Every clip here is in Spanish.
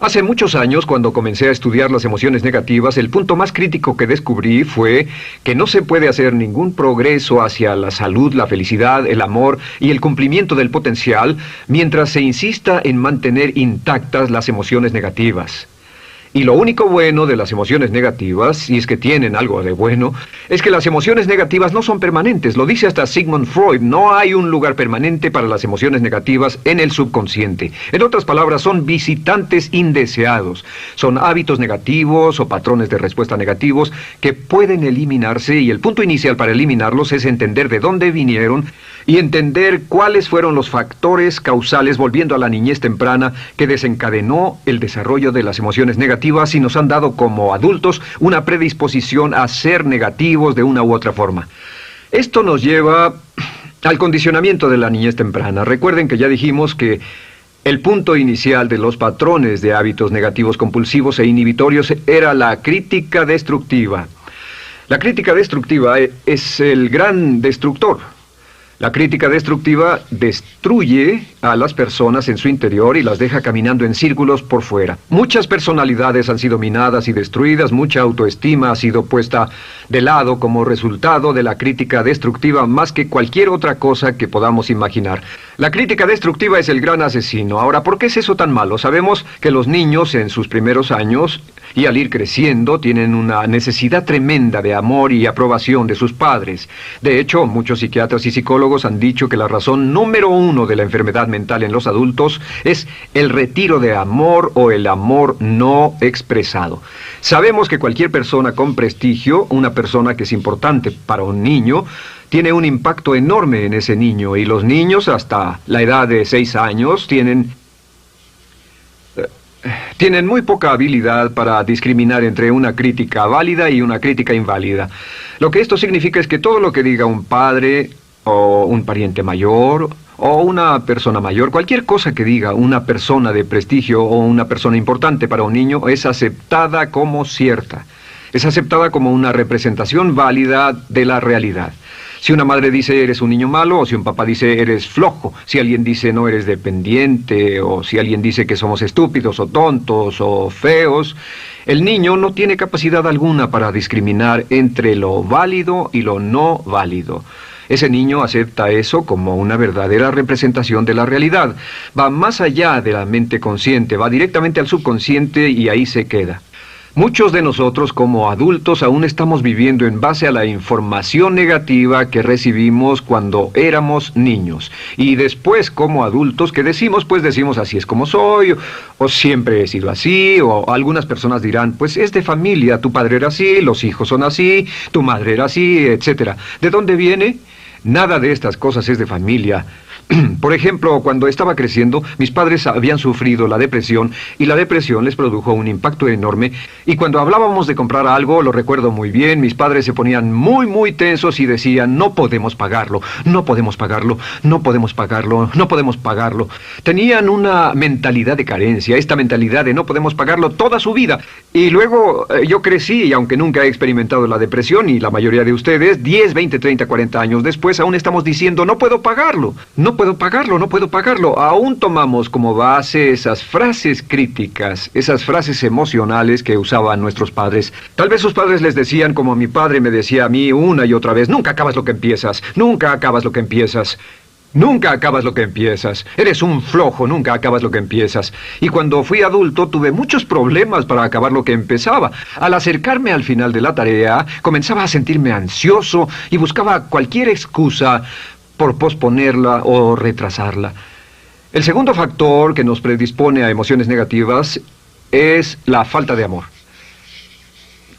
Hace muchos años, cuando comencé a estudiar las emociones negativas, el punto más crítico que descubrí fue que no se puede hacer ningún progreso hacia la salud, la felicidad, el amor y el cumplimiento del potencial mientras se insista en mantener intactas las emociones negativas. Y lo único bueno de las emociones negativas, si es que tienen algo de bueno, es que las emociones negativas no son permanentes. Lo dice hasta Sigmund Freud, no hay un lugar permanente para las emociones negativas en el subconsciente. En otras palabras, son visitantes indeseados. Son hábitos negativos o patrones de respuesta negativos que pueden eliminarse, y el punto inicial para eliminarlos es entender de dónde vinieron y entender cuáles fueron los factores causales, volviendo a la niñez temprana, que desencadenó el desarrollo de las emociones negativas y nos han dado como adultos una predisposición a ser negativos de una u otra forma. Esto nos lleva al condicionamiento de la niñez temprana. Recuerden que ya dijimos que el punto inicial de los patrones de hábitos negativos compulsivos e inhibitorios era la crítica destructiva. La crítica destructiva es el gran destructor. La crítica destructiva destruye a las personas en su interior y las deja caminando en círculos por fuera. Muchas personalidades han sido minadas y destruidas, mucha autoestima ha sido puesta de lado como resultado de la crítica destructiva más que cualquier otra cosa que podamos imaginar. La crítica destructiva es el gran asesino. Ahora, ¿por qué es eso tan malo? Sabemos que los niños en sus primeros años y al ir creciendo tienen una necesidad tremenda de amor y aprobación de sus padres. De hecho, muchos psiquiatras y psicólogos han dicho que la razón número uno de la enfermedad mental en los adultos es el retiro de amor o el amor no expresado. Sabemos que cualquier persona con prestigio, una persona que es importante para un niño, tiene un impacto enorme en ese niño, y los niños hasta la edad de 6 años tienen muy poca habilidad para discriminar entre una crítica válida y una crítica inválida. Lo que esto significa es que todo lo que diga un padre o un pariente mayor o una persona mayor, cualquier cosa que diga una persona de prestigio o una persona importante para un niño es aceptada como cierta. Es aceptada como una representación válida de la realidad. Si una madre dice eres un niño malo, o si un papá dice eres flojo, si alguien dice no eres dependiente, o si alguien dice que somos estúpidos o tontos o feos, el niño no tiene capacidad alguna para discriminar entre lo válido y lo no válido. Ese niño acepta eso como una verdadera representación de la realidad. Va más allá de la mente consciente, va directamente al subconsciente y ahí se queda. Muchos de nosotros como adultos aún estamos viviendo en base a la información negativa que recibimos cuando éramos niños. Y después como adultos, ¿qué decimos? Pues decimos así es como soy, o siempre he sido así, o algunas personas dirán, pues es de familia, tu padre era así, los hijos son así, tu madre era así, etc. ¿De dónde viene? Nada de estas cosas es de familia. Por ejemplo, cuando estaba creciendo, mis padres habían sufrido la depresión y la depresión les produjo un impacto enorme. Y cuando hablábamos de comprar algo, lo recuerdo muy bien, mis padres se ponían muy tensos y decían, no podemos pagarlo, no podemos pagarlo, no podemos pagarlo, no podemos pagarlo. Tenían una mentalidad de carencia, esta mentalidad de no podemos pagarlo toda su vida. Y luego yo crecí y aunque nunca he experimentado la depresión, y la mayoría de ustedes, 10, 20, 30, 40 años después, aún estamos diciendo, no puedo pagarlo, no puedo pagarlo, no puedo pagarlo. Aún tomamos como base esas frases críticas, esas frases emocionales que usaban nuestros padres. Tal vez sus padres les decían como mi padre me decía a mí una y otra vez, nunca acabas lo que empiezas, nunca acabas lo que empiezas. Nunca acabas lo que empiezas. Eres un flojo, nunca acabas lo que empiezas. Y cuando fui adulto tuve muchos problemas para acabar lo que empezaba. Al acercarme al final de la tarea, comenzaba a sentirme ansioso y buscaba cualquier excusa por posponerla o retrasarla. El segundo factor que nos predispone a emociones negativas es la falta de amor.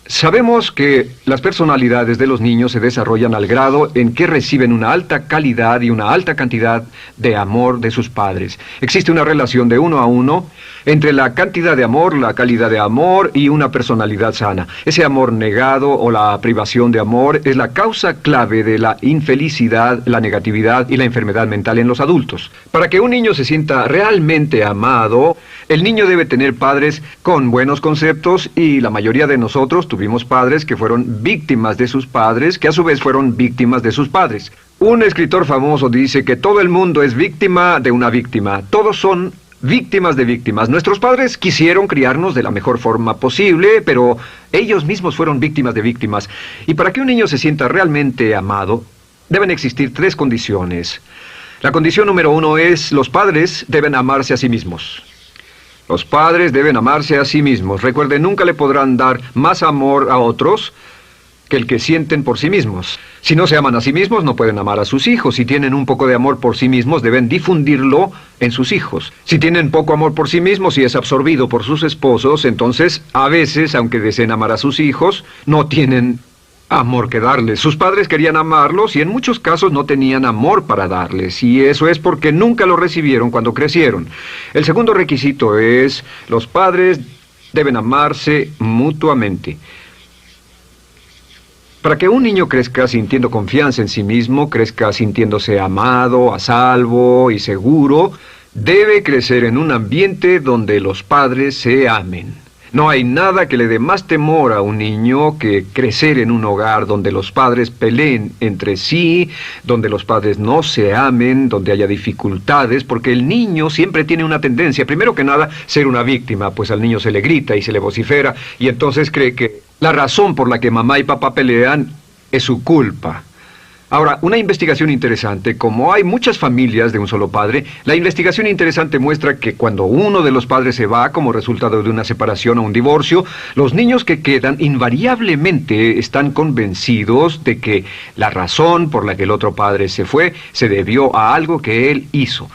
Sabemos que las personalidades de los niños se desarrollan al grado en que reciben una alta calidad y una alta cantidad de amor de sus padres. Existe una relación de 1 a 1 entre la cantidad de amor, la calidad de amor y una personalidad sana. Ese amor negado o la privación de amor es la causa clave de la infelicidad, la negatividad y la enfermedad mental en los adultos. Para que un niño se sienta realmente amado, el niño debe tener padres con buenos conceptos, y la mayoría de nosotros tuvimos padres que fueron víctimas de sus padres, que a su vez fueron víctimas de sus padres. Un escritor famoso dice que todo el mundo es víctima de una víctima. Todos son víctimas de víctimas. Nuestros padres quisieron criarnos de la mejor forma posible, pero ellos mismos fueron víctimas de víctimas. Y para que un niño se sienta realmente amado, deben existir 3 condiciones. La condición número 1 es: los padres deben amarse a sí mismos. Los padres deben amarse a sí mismos. Recuerden, nunca le podrán dar más amor a otros que el que sienten por sí mismos. Si no se aman a sí mismos, no pueden amar a sus hijos. Si tienen un poco de amor por sí mismos, deben difundirlo en sus hijos. Si tienen poco amor por sí mismos y es absorbido por sus esposos, entonces, a veces, aunque deseen amar a sus hijos, no tienen amor que darles. Sus padres querían amarlos y en muchos casos no tenían amor para darles. Y eso es porque nunca lo recibieron cuando crecieron. El segundo requisito es: los padres deben amarse mutuamente. Para que un niño crezca sintiendo confianza en sí mismo, crezca sintiéndose amado, a salvo y seguro, debe crecer en un ambiente donde los padres se amen. No hay nada que le dé más temor a un niño que crecer en un hogar donde los padres peleen entre sí, donde los padres no se amen, donde haya dificultades, porque el niño siempre tiene una tendencia, primero que nada, ser una víctima, pues al niño se le grita y se le vocifera, y entonces cree que la razón por la que mamá y papá pelean es su culpa. Ahora, una investigación interesante: como hay muchas familias de un solo padre, la investigación interesante muestra que cuando uno de los padres se va como resultado de una separación o un divorcio, los niños que quedan invariablemente están convencidos de que la razón por la que el otro padre se fue se debió a algo que él hizo.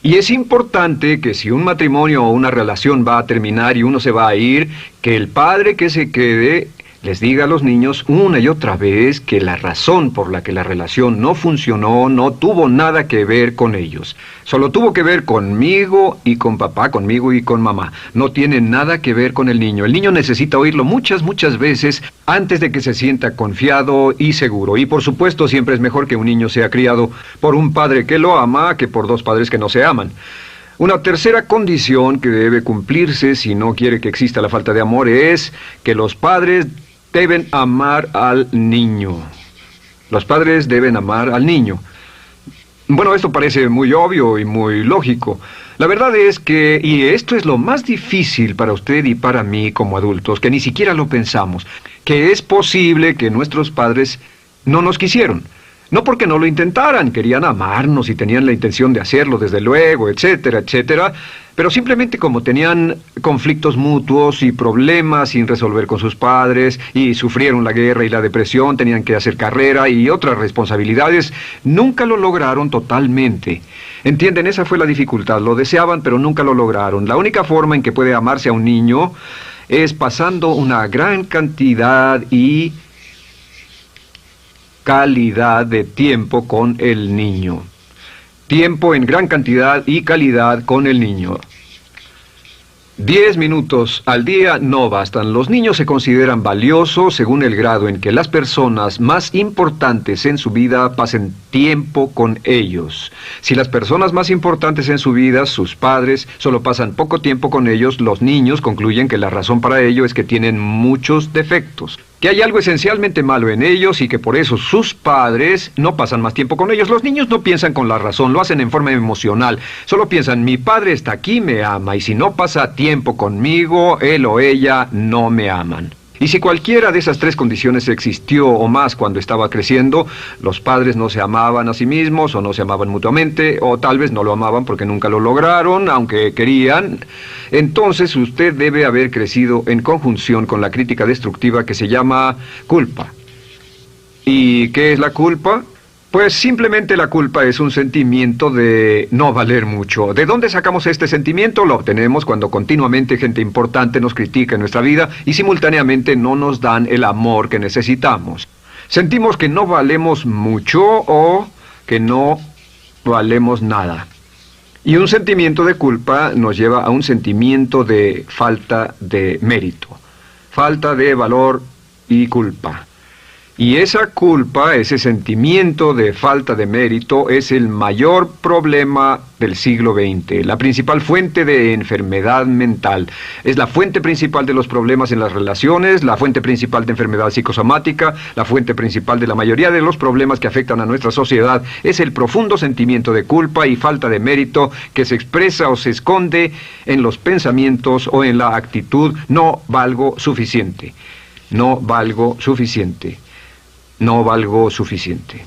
Y es importante que si un matrimonio o una relación va a terminar y uno se va a ir, que el padre que se quede les diga a los niños una y otra vez que la razón por la que la relación no funcionó no tuvo nada que ver con ellos. Solo tuvo que ver conmigo y con papá, conmigo y con mamá. No tiene nada que ver con el niño. El niño necesita oírlo muchas veces antes de que se sienta confiado y seguro. Y por supuesto, siempre es mejor que un niño sea criado por un padre que lo ama que por 2 padres que no se aman. Una tercera condición que debe cumplirse si no quiere que exista la falta de amor es que los padres deben amar al niño. Los padres deben amar al niño. Bueno, esto parece muy obvio y muy lógico. La verdad es que, y esto es lo más difícil para usted y para mí como adultos, que ni siquiera lo pensamos, que es posible que nuestros padres no nos quisieron. No porque no lo intentaran, querían amarnos y tenían la intención de hacerlo, desde luego, etcétera, etcétera, pero simplemente como tenían conflictos mutuos y problemas sin resolver con sus padres, y sufrieron la guerra y la depresión, tenían que hacer carrera y otras responsabilidades, nunca lo lograron totalmente. ¿Entienden? Esa fue la dificultad. Lo deseaban, pero nunca lo lograron. La única forma en que puede amarse a un niño es pasando una gran cantidad y calidad de tiempo con el niño. Tiempo en gran cantidad y calidad con el niño. 10 minutos al día no bastan. Los niños se consideran valiosos según el grado en que las personas más importantes en su vida pasen tiempo con ellos. Si las personas más importantes en su vida, sus padres, solo pasan poco tiempo con ellos, los niños concluyen que la razón para ello es que tienen muchos defectos, que hay algo esencialmente malo en ellos y que por eso sus padres no pasan más tiempo con ellos. Los niños no piensan con la razón, lo hacen en forma emocional. Solo piensan: mi padre está aquí, me ama, y si no pasa tiempo conmigo, él o ella no me aman. Y si cualquiera de esas 3 condiciones existió o más cuando estaba creciendo, los padres no se amaban a sí mismos, o no se amaban mutuamente, o tal vez no lo amaban porque nunca lo lograron, aunque querían, entonces usted debe haber crecido en conjunción con la crítica destructiva que se llama culpa. ¿Y qué es la culpa? Pues simplemente la culpa es un sentimiento de no valer mucho. ¿De dónde sacamos este sentimiento? Lo obtenemos cuando continuamente gente importante nos critica en nuestra vida y simultáneamente no nos dan el amor que necesitamos. Sentimos que no valemos mucho o que no valemos nada. Y un sentimiento de culpa nos lleva a un sentimiento de falta de mérito, falta de valor y culpa. Y esa culpa, ese sentimiento de falta de mérito, es el mayor problema del siglo XX, la principal fuente de enfermedad mental. Es la fuente principal de los problemas en las relaciones, la fuente principal de enfermedad psicosomática, la fuente principal de la mayoría de los problemas que afectan a nuestra sociedad. Es el profundo sentimiento de culpa y falta de mérito que se expresa o se esconde en los pensamientos o en la actitud: no valgo suficiente, no valgo suficiente. No valgo suficiente.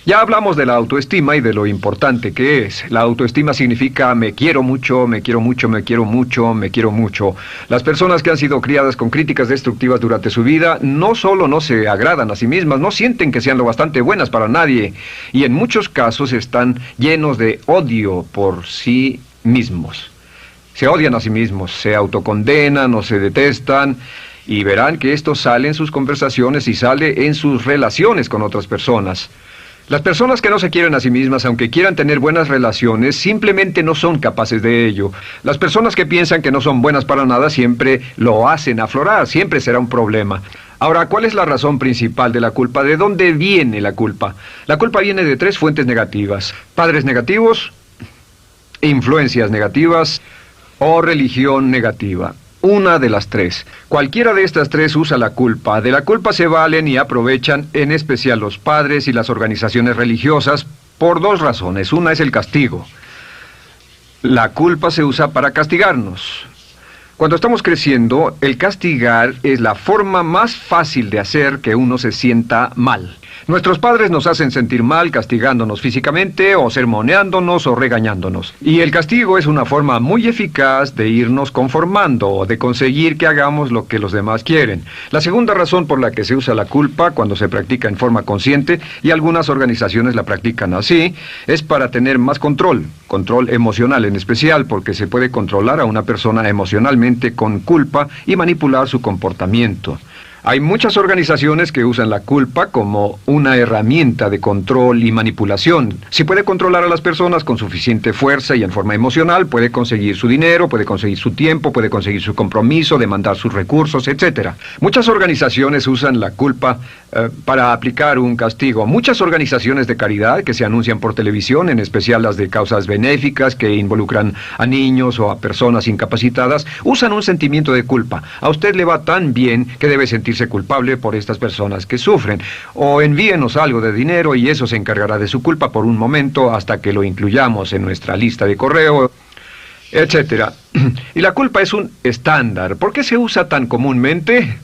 Ya hablamos de la autoestima y de lo importante que es. La autoestima significa me quiero mucho, me quiero mucho, me quiero mucho, me quiero mucho. Las personas que han sido criadas con críticas destructivas durante su vida no solo no se agradan a sí mismas, no sienten que sean lo bastante buenas para nadie, y en muchos casos están llenos de odio por sí mismos. Se odian a sí mismos, se autocondenan o se detestan. Y verán que esto sale en sus conversaciones y sale en sus relaciones con otras personas. Las personas que no se quieren a sí mismas, aunque quieran tener buenas relaciones, simplemente no son capaces de ello. Las personas que piensan que no son buenas para nada siempre lo hacen aflorar, siempre será un problema. Ahora, ¿cuál es la razón principal de la culpa? ¿De dónde viene la culpa? La culpa viene de 3 fuentes negativas: padres negativos, influencias negativas o religión negativa. Una de las 3. Cualquiera de estas 3 usa la culpa. De la culpa se valen y aprovechan, en especial los padres y las organizaciones religiosas, por 2 razones. Una es el castigo. La culpa se usa para castigarnos. Cuando estamos creciendo, el castigar es la forma más fácil de hacer que uno se sienta mal. Nuestros padres nos hacen sentir mal castigándonos físicamente o sermoneándonos o regañándonos. Y el castigo es una forma muy eficaz de irnos conformando o de conseguir que hagamos lo que los demás quieren. La segunda razón por la que se usa la culpa cuando se practica en forma consciente, y algunas organizaciones la practican así, es para tener más control emocional en especial, porque se puede controlar a una persona emocionalmente con culpa y manipular su comportamiento. Hay muchas organizaciones que usan la culpa como una herramienta de control y manipulación. Si puede controlar a las personas con suficiente fuerza y en forma emocional, puede conseguir su dinero, puede conseguir su tiempo, puede conseguir su compromiso, demandar sus recursos, etc. Muchas organizaciones usan la culpa para aplicar un castigo. Muchas organizaciones de caridad que se anuncian por televisión, en especial las de causas benéficas que involucran a niños o a personas incapacitadas, usan un sentimiento de culpa. A usted le va tan bien que debe sentirse culpable por estas personas que sufren. O envíenos algo de dinero y eso se encargará de su culpa por un momento hasta que lo incluyamos en nuestra lista de correo, etcétera. Y la culpa es un estándar. ¿Por qué se usa tan comúnmente?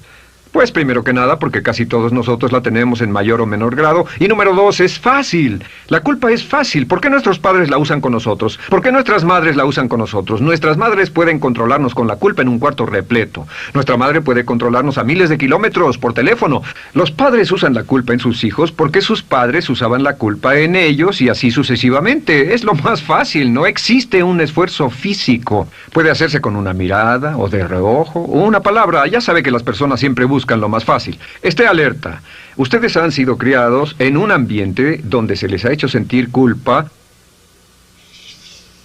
Pues primero que nada porque casi todos nosotros la tenemos en mayor o menor grado. Y número 2, es fácil. La culpa es fácil. ¿Por qué nuestros padres la usan con nosotros? ¿Por qué nuestras madres la usan con nosotros? Nuestras madres pueden controlarnos con la culpa en un cuarto repleto. Nuestra madre puede controlarnos a miles de kilómetros por teléfono. Los padres usan la culpa en sus hijos porque sus padres usaban la culpa en ellos y así sucesivamente. Es lo más fácil. No existe un esfuerzo físico. Puede hacerse con una mirada o de reojo o una palabra. Ya sabe que las personas siempre buscan lo más fácil. Esté alerta. Ustedes han sido criados en un ambiente donde se les ha hecho sentir culpa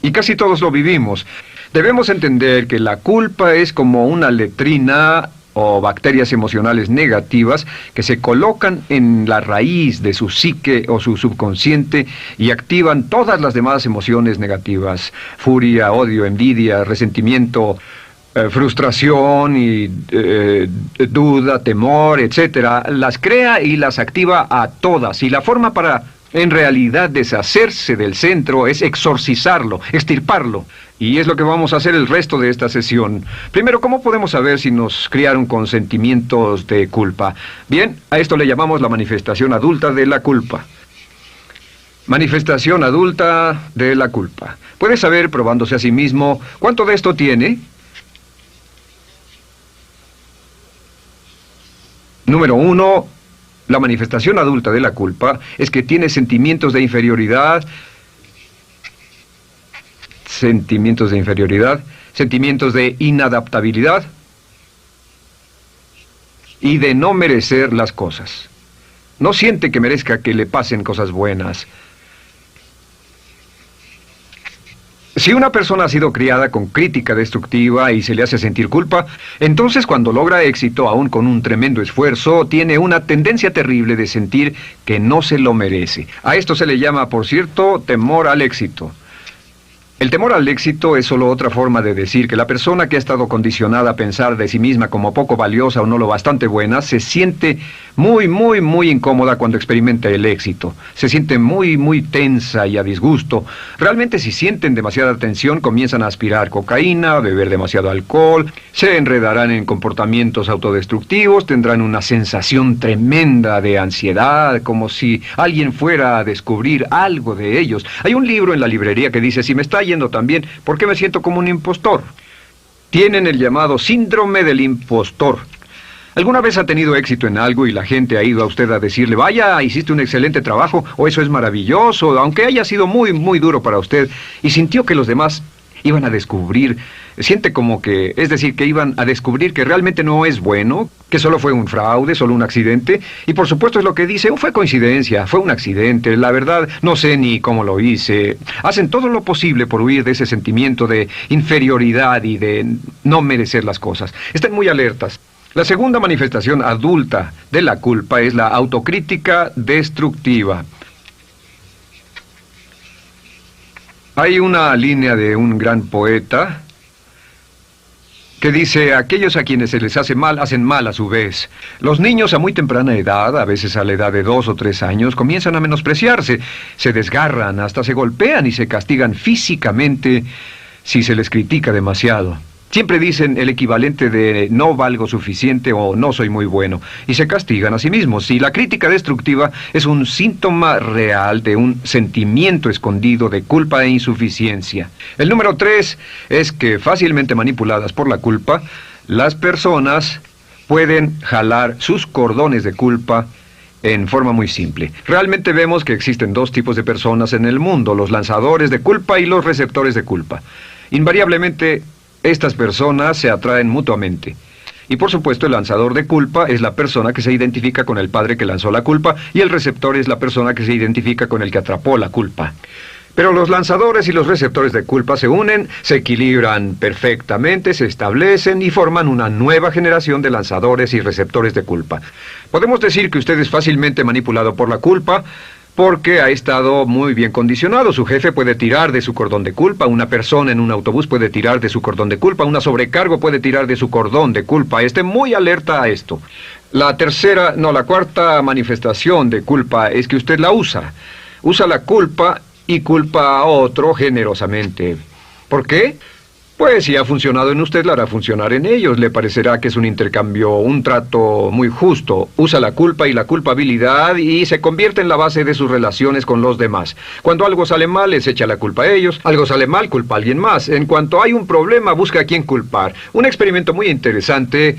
y casi todos lo vivimos. Debemos entender que la culpa es como una letrina o bacterias emocionales negativas que se colocan en la raíz de su psique o su subconsciente y activan todas las demás emociones negativas: furia, odio, envidia, resentimiento, frustración y duda, temor, etcétera. Las crea y las activa a todas. Y la forma para, en realidad, deshacerse del centro es exorcizarlo, extirparlo. Y es lo que vamos a hacer el resto de esta sesión. Primero, ¿cómo podemos saber si nos criaron con sentimientos de culpa? Bien, a esto le llamamos la manifestación adulta de la culpa. Manifestación adulta de la culpa. Puede saber, probándose a sí mismo, cuánto de esto tiene. Número 1, la manifestación adulta de la culpa es que tiene sentimientos de inferioridad, sentimientos de inadaptabilidad y de no merecer las cosas. No siente que merezca que le pasen cosas buenas. Si una persona ha sido criada con crítica destructiva y se le hace sentir culpa, entonces cuando logra éxito, aún con un tremendo esfuerzo, tiene una tendencia terrible de sentir que no se lo merece. A esto se le llama, por cierto, temor al éxito. El temor al éxito es solo otra forma de decir que la persona que ha estado condicionada a pensar de sí misma como poco valiosa o no lo bastante buena, se siente muy incómoda cuando experimenta el éxito. Se siente muy tensa y a disgusto. Realmente si sienten demasiada tensión, comienzan a aspirar cocaína, a beber demasiado alcohol, se enredarán en comportamientos autodestructivos, tendrán una sensación tremenda de ansiedad, como si alguien fuera a descubrir algo de ellos. Hay un libro en la librería que dice, si me está yendo tan bien, ¿por qué me siento como un impostor? Tienen el llamado síndrome del impostor. ¿Alguna vez ha tenido éxito en algo y la gente ha ido a usted a decirle, vaya, hiciste un excelente trabajo, o eso es maravilloso, aunque haya sido muy duro para usted, y sintió que los demás iban a descubrir, siente como que, es decir, que iban a descubrir que realmente no es bueno, que solo fue un fraude, solo un accidente, y por supuesto es lo que dice, fue coincidencia, fue un accidente, la verdad, no sé ni cómo lo hice. Hacen todo lo posible por huir de ese sentimiento de inferioridad y de no merecer las cosas. Estén muy alertas. La segunda manifestación adulta de la culpa es la autocrítica destructiva. Hay una línea de un gran poeta que dice, aquellos a quienes se les hace mal, hacen mal a su vez. Los niños a muy temprana edad, a veces a la edad de 2 o 3 años, comienzan a menospreciarse, se desgarran, hasta se golpean y se castigan físicamente si se les critica demasiado. Siempre dicen el equivalente de no valgo suficiente o no soy muy bueno, y se castigan a sí mismos. Y la crítica destructiva es un síntoma real de un sentimiento escondido de culpa e insuficiencia. El número 3 es que fácilmente manipuladas por la culpa, las personas pueden jalar sus cordones de culpa en forma muy simple. Realmente vemos que existen 2 tipos de personas en el mundo, los lanzadores de culpa y los receptores de culpa. Invariablemente, estas personas se atraen mutuamente. Y por supuesto el lanzador de culpa es la persona que se identifica con el padre que lanzó la culpa y el receptor es la persona que se identifica con el que atrapó la culpa. Pero los lanzadores y los receptores de culpa se unen, se equilibran perfectamente, se establecen y forman una nueva generación de lanzadores y receptores de culpa. Podemos decir que usted es fácilmente manipulado por la culpa, porque ha estado muy bien condicionado. Su jefe puede tirar de su cordón de culpa, una persona en un autobús puede tirar de su cordón de culpa, una sobrecargo puede tirar de su cordón de culpa. Esté muy alerta a esto. La cuarta manifestación de culpa es que usted la usa. Usa la culpa y culpa a otro generosamente. ¿Por qué? Pues si ha funcionado en usted, la hará funcionar en ellos. Le parecerá que es un intercambio, un trato muy justo. Usa la culpa y la culpabilidad y se convierte en la base de sus relaciones con los demás. Cuando algo sale mal, les echa la culpa a ellos. Algo sale mal, culpa a alguien más. En cuanto hay un problema, busca a quién culpar. Un experimento muy interesante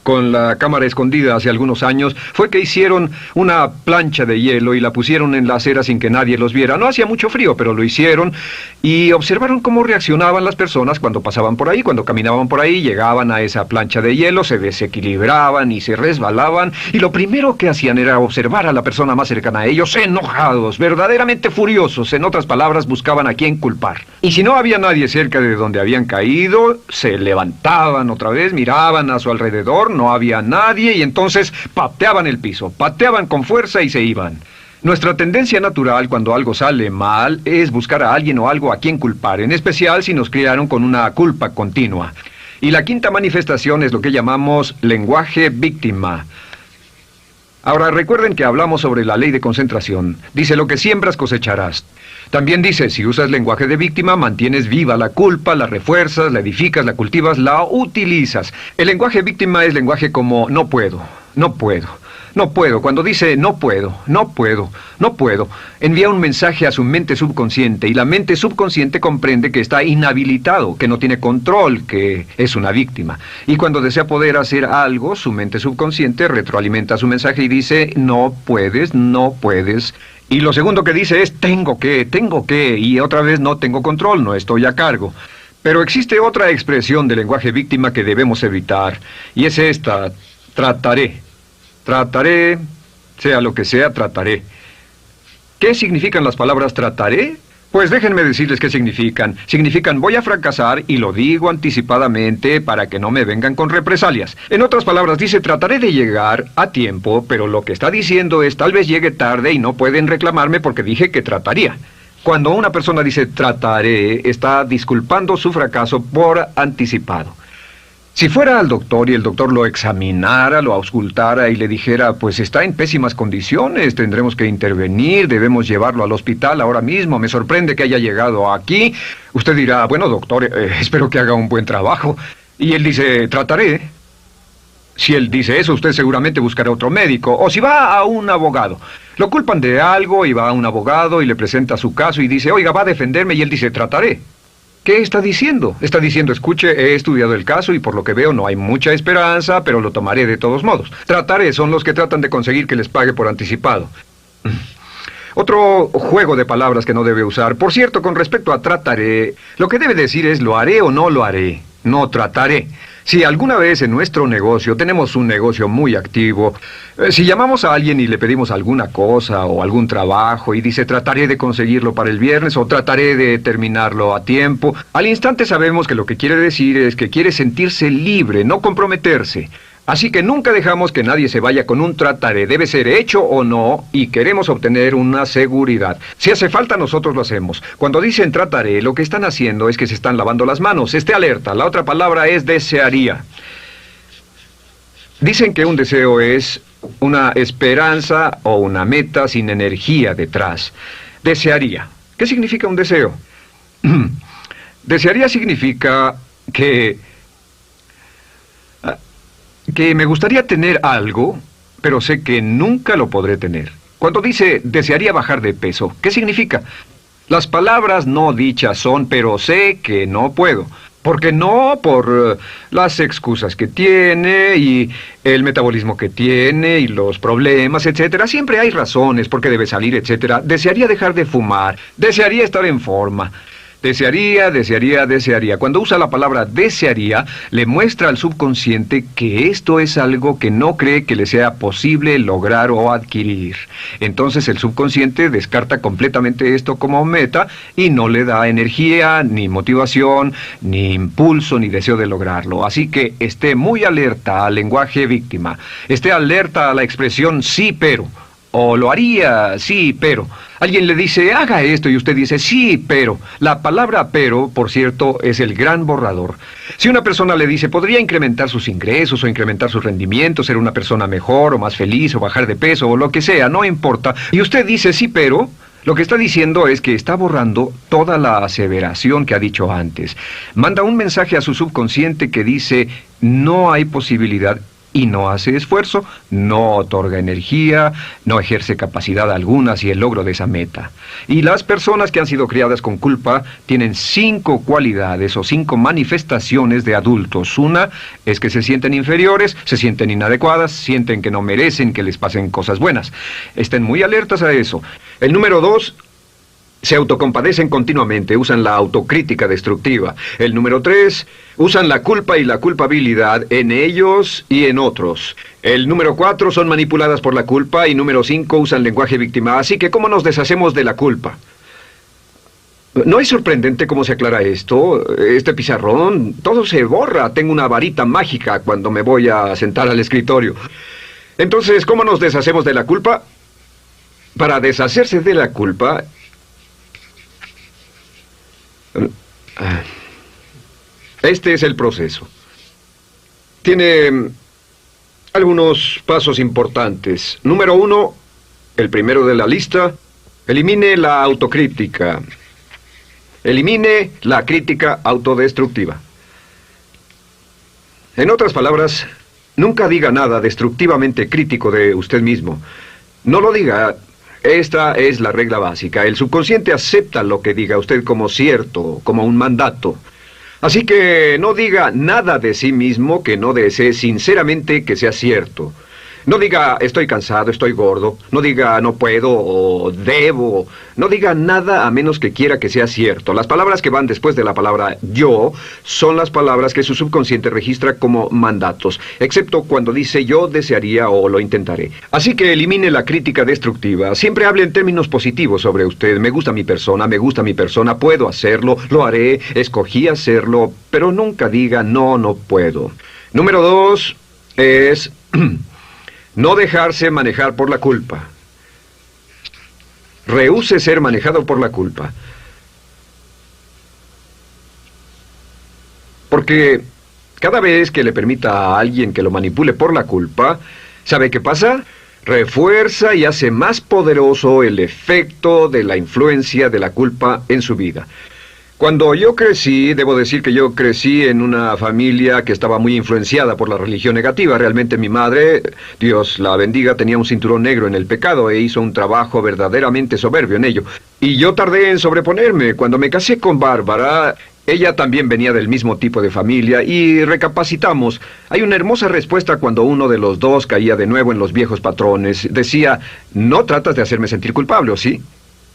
con la cámara escondida hace algunos años, fue que hicieron una plancha de hielo y la pusieron en la acera sin que nadie los viera. No hacía mucho frío, pero lo hicieron y observaron cómo reaccionaban las personas cuando pasaban por ahí, cuando caminaban por ahí, llegaban a esa plancha de hielo, se desequilibraban y se resbalaban, y lo primero que hacían era observar a la persona más cercana a ellos, enojados, verdaderamente furiosos, en otras palabras, buscaban a quién culpar. Y si no había nadie cerca de donde habían caído, se levantaban otra vez, miraban a su alrededor, no había nadie y entonces pateaban el piso, pateaban con fuerza y se iban. Nuestra tendencia natural cuando algo sale mal es buscar a alguien o algo a quien culpar, en especial si nos criaron con una culpa continua. Y la quinta manifestación es lo que llamamos lenguaje víctima. Ahora recuerden que hablamos sobre la ley de concentración. Dice, lo que siembras cosecharás. También dice, si usas lenguaje de víctima, mantienes viva la culpa, la refuerzas, la edificas, la cultivas, la utilizas. El lenguaje víctima es lenguaje como no puedo, no puedo, no puedo. Cuando dice no puedo, no puedo, no puedo, envía un mensaje a su mente subconsciente y la mente subconsciente comprende que está inhabilitado, que no tiene control, que es una víctima. Y cuando desea poder hacer algo, su mente subconsciente retroalimenta su mensaje y dice no puedes, no puedes. Y lo segundo que dice es tengo que, y otra vez no tengo control, no estoy a cargo. Pero existe otra expresión del lenguaje víctima que debemos evitar, y es esta, trataré. Trataré, sea lo que sea, trataré. ¿Qué significan las palabras trataré? Pues déjenme decirles qué significan. Significan voy a fracasar y lo digo anticipadamente para que no me vengan con represalias. En otras palabras, dice trataré de llegar a tiempo, pero lo que está diciendo es tal vez llegue tarde y no pueden reclamarme porque dije que trataría. Cuando una persona dice trataré, está disculpando su fracaso por anticipado. Si fuera al doctor y el doctor lo examinara, lo auscultara y le dijera, pues está en pésimas condiciones, tendremos que intervenir, debemos llevarlo al hospital ahora mismo, me sorprende que haya llegado aquí. Usted dirá, bueno doctor, espero que haga un buen trabajo. Y él dice, trataré. Si él dice eso, usted seguramente buscará otro médico. O si va a un abogado. Lo culpan de algo y va a un abogado y le presenta su caso y dice, oiga, va a defenderme, y él dice, trataré. ¿Qué está diciendo? Está diciendo, escuche, he estudiado el caso y por lo que veo no hay mucha esperanza, pero lo tomaré de todos modos. Trataré son los que tratan de conseguir que les pague por anticipado. Otro juego de palabras que no debe usar. Por cierto, con respecto a trataré, lo que debe decir es lo haré o no lo haré. No trataré. Si alguna vez en nuestro negocio, tenemos un negocio muy activo, si llamamos a alguien y le pedimos alguna cosa o algún trabajo y dice trataré de conseguirlo para el viernes o trataré de terminarlo a tiempo, al instante sabemos que lo que quiere decir es que quiere sentirse libre, no comprometerse. Así que nunca dejamos que nadie se vaya con un trataré, debe ser hecho o no, y queremos obtener una seguridad. Si hace falta, nosotros lo hacemos. Cuando dicen trataré, lo que están haciendo es que se están lavando las manos. Esté alerta, la otra palabra es desearía. Dicen que un deseo es una esperanza o una meta sin energía detrás. Desearía. ¿Qué significa un deseo? Desearía significa que me gustaría tener algo, pero sé que nunca lo podré tener. Cuando dice desearía bajar de peso, ¿qué significa? Las palabras no dichas son, pero sé que no puedo. ¿Por qué no? Por las excusas que tiene y el metabolismo que tiene y los problemas, etcétera. Siempre hay razones por qué debe salir, etcétera. Desearía dejar de fumar, desearía estar en forma. Desearía, desearía, desearía. Cuando usa la palabra desearía, le muestra al subconsciente que esto es algo que no cree que le sea posible lograr o adquirir. Entonces el subconsciente descarta completamente esto como meta y no le da energía, ni motivación, ni impulso, ni deseo de lograrlo. Así que esté muy alerta al lenguaje víctima. Esté alerta a la expresión sí, pero. O lo haría, sí, pero. Alguien le dice, haga esto, y usted dice, sí, pero. La palabra pero, por cierto, es el gran borrador. Si una persona le dice, podría incrementar sus ingresos o incrementar su rendimiento, ser una persona mejor o más feliz o bajar de peso o lo que sea, no importa. Y usted dice, sí, pero. Lo que está diciendo es que está borrando toda la aseveración que ha dicho antes. Manda un mensaje a su subconsciente que dice, no hay posibilidad. Y no hace esfuerzo, no otorga energía, no ejerce capacidad alguna hacia el logro de esa meta. Y las personas que han sido criadas con culpa tienen 5 cualidades o 5 manifestaciones de adultos. Una es que se sienten inferiores, se sienten inadecuadas, sienten que no merecen que les pasen cosas buenas. Estén muy alertas a eso. El número 2... se autocompadecen continuamente, usan la autocrítica destructiva. El número 3, usan la culpa y la culpabilidad en ellos y en otros. El número 4, son manipuladas por la culpa. Y número 5, usan lenguaje víctima. Así que, ¿cómo nos deshacemos de la culpa? ¿No es sorprendente cómo se aclara esto? Este pizarrón, todo se borra. Tengo una varita mágica cuando me voy a sentar al escritorio. Entonces, ¿cómo nos deshacemos de la culpa? Para deshacerse de la culpa... este es el proceso. Tiene algunos pasos importantes. Número 1, el primero de la lista, elimine la autocrítica. Elimine la crítica autodestructiva. En otras palabras, nunca diga nada destructivamente crítico de usted mismo. No lo diga. Esta es la regla básica. El subconsciente acepta lo que diga usted como cierto, como un mandato. Así que no diga nada de sí mismo que no desee sinceramente que sea cierto. No diga estoy cansado, estoy gordo. No diga no puedo o debo. No diga nada a menos que quiera que sea cierto. Las palabras que van después de la palabra yo son las palabras que su subconsciente registra como mandatos, excepto cuando dice yo desearía o lo intentaré. Así que elimine la crítica destructiva. Siempre hable en términos positivos sobre usted. Me gusta mi persona, puedo hacerlo, lo haré, escogí hacerlo, pero nunca diga no, no puedo. Número 2 es no dejarse manejar por la culpa. Rehúse ser manejado por la culpa. Porque cada vez que le permita a alguien que lo manipule por la culpa, ¿sabe qué pasa? Refuerza y hace más poderoso el efecto de la influencia de la culpa en su vida. Cuando yo crecí, debo decir que yo crecí en una familia que estaba muy influenciada por la religión negativa. Realmente mi madre, Dios la bendiga, tenía un cinturón negro en el pecado e hizo un trabajo verdaderamente soberbio en ello. Y yo tardé en sobreponerme. Cuando me casé con Bárbara, ella también venía del mismo tipo de familia y recapacitamos. Hay una hermosa respuesta cuando uno de los dos caía de nuevo en los viejos patrones. Decía, no tratas de hacerme sentir culpable, ¿o sí?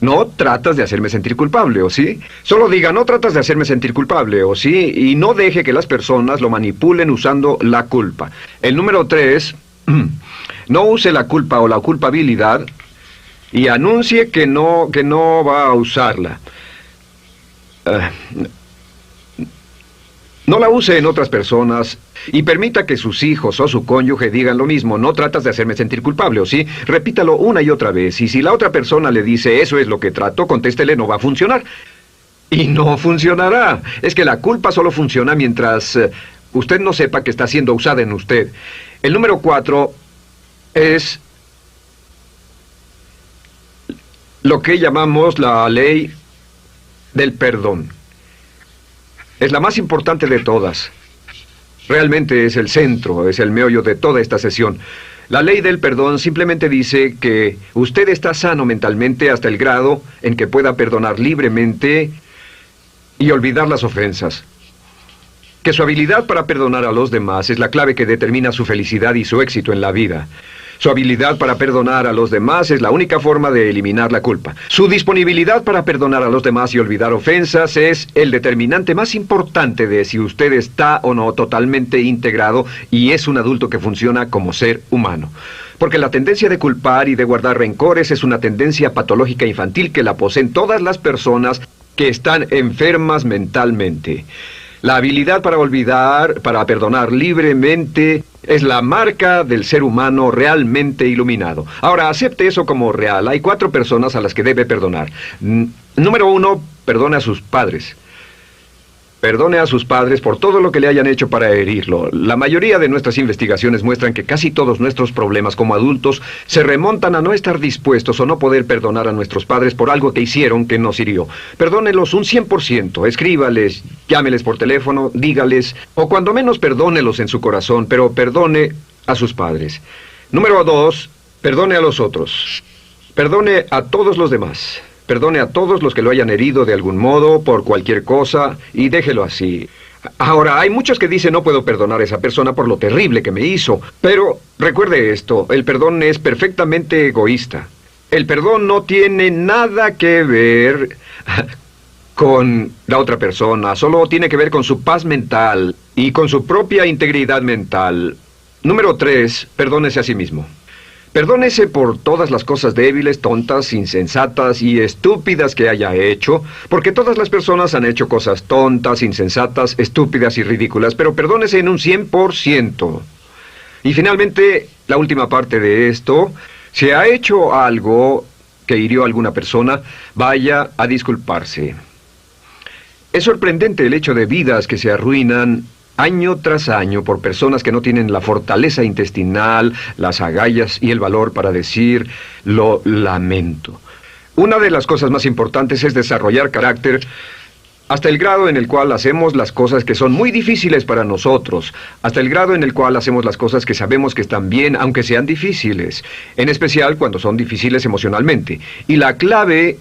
No tratas de hacerme sentir culpable, ¿o sí? Solo diga, no tratas de hacerme sentir culpable, ¿o sí? Y no deje que las personas lo manipulen usando la culpa. El número 3, no use la culpa o la culpabilidad y anuncie que no va a usarla. No la use en otras personas y permita que sus hijos o su cónyuge digan lo mismo. No tratas de hacerme sentir culpable, ¿o sí? Repítalo una y otra vez. Y si la otra persona le dice, eso es lo que trato, contéstele, no va a funcionar. Y no funcionará. Es que la culpa solo funciona mientras usted no sepa que está siendo usada en usted. El número 4 es lo que llamamos la ley del perdón. Es la más importante de todas. Realmente es el centro, es el meollo de toda esta sesión. La ley del perdón simplemente dice que usted está sano mentalmente hasta el grado en que pueda perdonar libremente y olvidar las ofensas. Que su habilidad para perdonar a los demás es la clave que determina su felicidad y su éxito en la vida. Su habilidad para perdonar a los demás es la única forma de eliminar la culpa. Su disponibilidad para perdonar a los demás y olvidar ofensas es el determinante más importante de si usted está o no totalmente integrado y es un adulto que funciona como ser humano. Porque la tendencia de culpar y de guardar rencores es una tendencia patológica infantil que la poseen todas las personas que están enfermas mentalmente. La habilidad para olvidar, para perdonar libremente, es la marca del ser humano realmente iluminado. Ahora, acepte eso como real. Hay 4 personas a las que debe perdonar. Número 1, perdone a sus padres. Perdone a sus padres por todo lo que le hayan hecho para herirlo. La mayoría de nuestras investigaciones muestran que casi todos nuestros problemas como adultos se remontan a no estar dispuestos o no poder perdonar a nuestros padres por algo que hicieron que nos hirió. Perdónelos un 100%, escríbales, llámeles por teléfono, dígales, o cuando menos perdónelos en su corazón, pero perdone a sus padres. Número 2, perdone a los otros. Perdone a todos los demás. Perdone a todos los que lo hayan herido de algún modo, por cualquier cosa, y déjelo así. Ahora, hay muchos que dicen no puedo perdonar a esa persona por lo terrible que me hizo. Pero recuerde esto, el perdón es perfectamente egoísta. El perdón no tiene nada que ver con la otra persona, solo tiene que ver con su paz mental y con su propia integridad mental. Número 3, perdónese a sí mismo. Perdónese por todas las cosas débiles, tontas, insensatas y estúpidas que haya hecho, porque todas las personas han hecho cosas tontas, insensatas, estúpidas y ridículas, pero perdónese en un 100%. Y finalmente, la última parte de esto, si ha hecho algo que hirió a alguna persona, vaya a disculparse. Es sorprendente el hecho de vidas que se arruinan año tras año por personas que no tienen la fortaleza intestinal, las agallas y el valor para decir lo lamento. Una de las cosas más importantes es desarrollar carácter hasta el grado en el cual hacemos las cosas que son muy difíciles para nosotros, hasta el grado en el cual hacemos las cosas que sabemos que están bien, aunque sean difíciles, en especial cuando son difíciles emocionalmente. Y la clave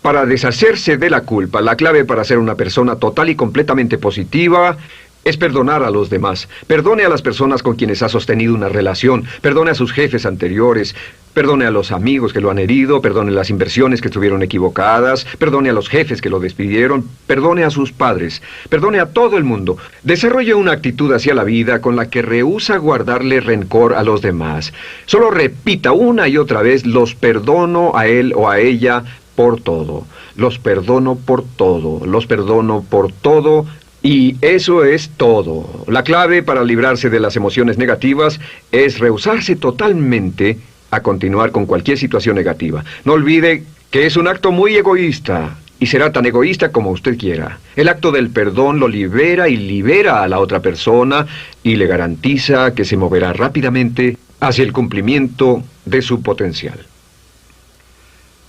para deshacerse de la culpa, la clave para ser una persona total y completamente positiva, es perdonar a los demás. Perdone a las personas con quienes ha sostenido una relación. Perdone a sus jefes anteriores. Perdone a los amigos que lo han herido. Perdone las inversiones que estuvieron equivocadas. Perdone a los jefes que lo despidieron. Perdone a sus padres. Perdone a todo el mundo. Desarrolle una actitud hacia la vida con la que rehúsa guardarle rencor a los demás. Solo repita una y otra vez: los perdono a él o a ella por todo. Los perdono por todo. Los perdono por todo. Y eso es todo. La clave para librarse de las emociones negativas es rehusarse totalmente a continuar con cualquier situación negativa. No olvide que es un acto muy egoísta, y será tan egoísta como usted quiera. El acto del perdón lo libera y libera a la otra persona y le garantiza que se moverá rápidamente hacia el cumplimiento de su potencial.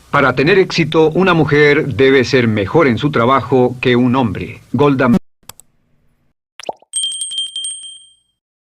Para tener éxito, una mujer debe ser mejor en su trabajo que un hombre. Golda